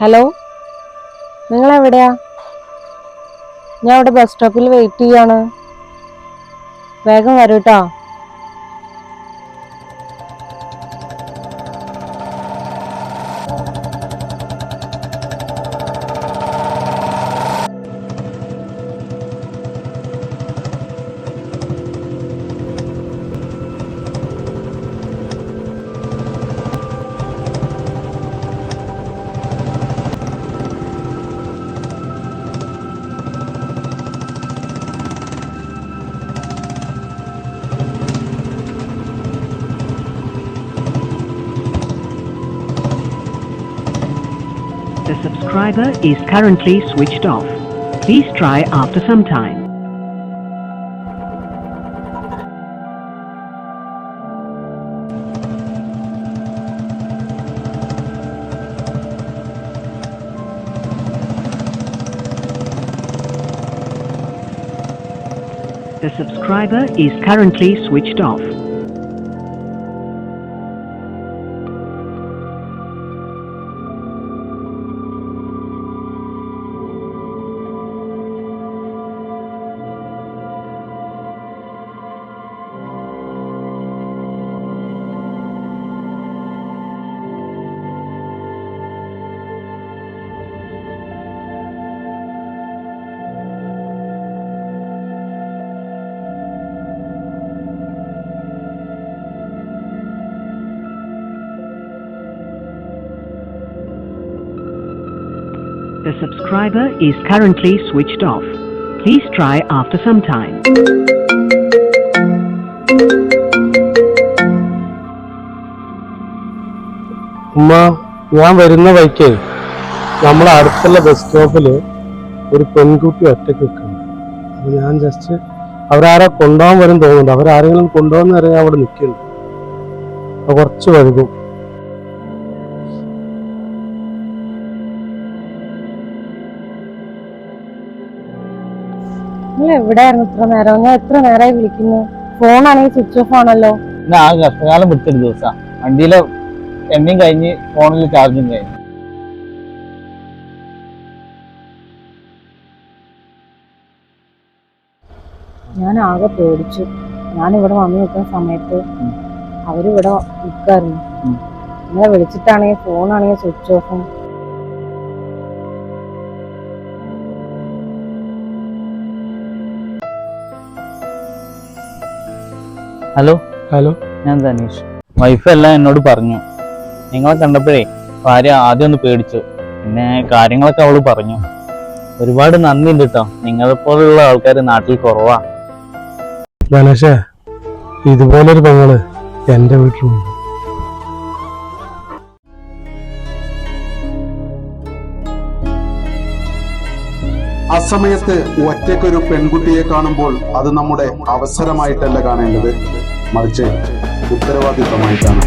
Hello, നിങ്ങൾ എവിടെയാ? ഞാൻ ഇവിടെ ബസ് സ്റ്റോപ്പിൽ വെയിറ്റ് ചെയ്യാണ്. വേഗം വരൂട്ടോ. The subscriber is currently switched off. Please try after some time. The subscriber is currently switched off. The subscriber is currently switched off. Please try after some time. ഉമ്മ, ഞാൻ വരുന്ന വഴിക്ക് നമ്മളെ അടുത്തുള്ള ബസ് സ്റ്റോപ്പില് ഒരു പെൺകുട്ടി ഒറ്റയ്ക്ക് നിൽക്കുന്നു. അപ്പൊ ഞാൻ ജസ്റ്റ് അവരാരെ കൊണ്ടുപോകാൻ വരും തോന്നുന്നുണ്ട്. അവരാരെങ്കിലും കൊണ്ടുപോകുന്ന വരെ ഞാൻ അവിടെ നിൽക്കുന്നുണ്ട്. അപ്പൊ കുറച്ച് വൈകും. നിങ്ങൾ എവിടെയായിരുന്നു ഇത്ര നേരം? ഞാൻ എത്ര നേരമായി വിളിക്കുന്നു. ഫോണാണെങ്കിൽ സ്വിച്ച് ഓഫ് ആണല്ലോ. ഞാൻ കഷ്ടകാലം പിടിച്ചൊരു ദിവസം വണ്ടിയിലെ എണ്ണയും കഴിഞ്ഞ് ഫോണിൽ ചാർജും കഴിഞ്ഞു. ഞാൻ ആകെ പേടിച്ചു. ഞാനിവിടെ വന്നു നിൽക്കുന്ന സമയത്ത് അവരിവിടെ നിൽക്കായിരുന്നു. നിങ്ങളെ വിളിച്ചിട്ടാണെങ്കിൽ ഫോണാണെങ്കിൽ സ്വിച്ച് ഓഫും. ഹലോ ഹലോ, ഞാൻ ധനീഷ്. വൈഫ് എല്ലാം എന്നോട് പറഞ്ഞു. നിങ്ങളെ കണ്ടപ്പോഴേ ഭാര്യ ആദ്യം ഒന്ന് പേടിച്ചു, പിന്നെ കാര്യങ്ങളൊക്കെ അവള് പറഞ്ഞു. ഒരുപാട് നന്ദിയുണ്ട് കേട്ടോ. നിങ്ങളെപ്പോലുള്ള ആൾക്കാർ നാട്ടിൽ കുറവാ. ധനേഷേ, ഇതുപോലൊരു പെങ്ങള് എന്റെ വീട്ടിലുണ്ട്. അസമയത്ത് ഒറ്റയ്ക്കൊരു പെൺകുട്ടിയെ കാണുമ്പോൾ അത് നമ്മുടെ അവസരമായിട്ടല്ല കാണേണ്ടത്, മറിച്ച് ഉത്തരവാദിത്തമായിട്ടാണ്.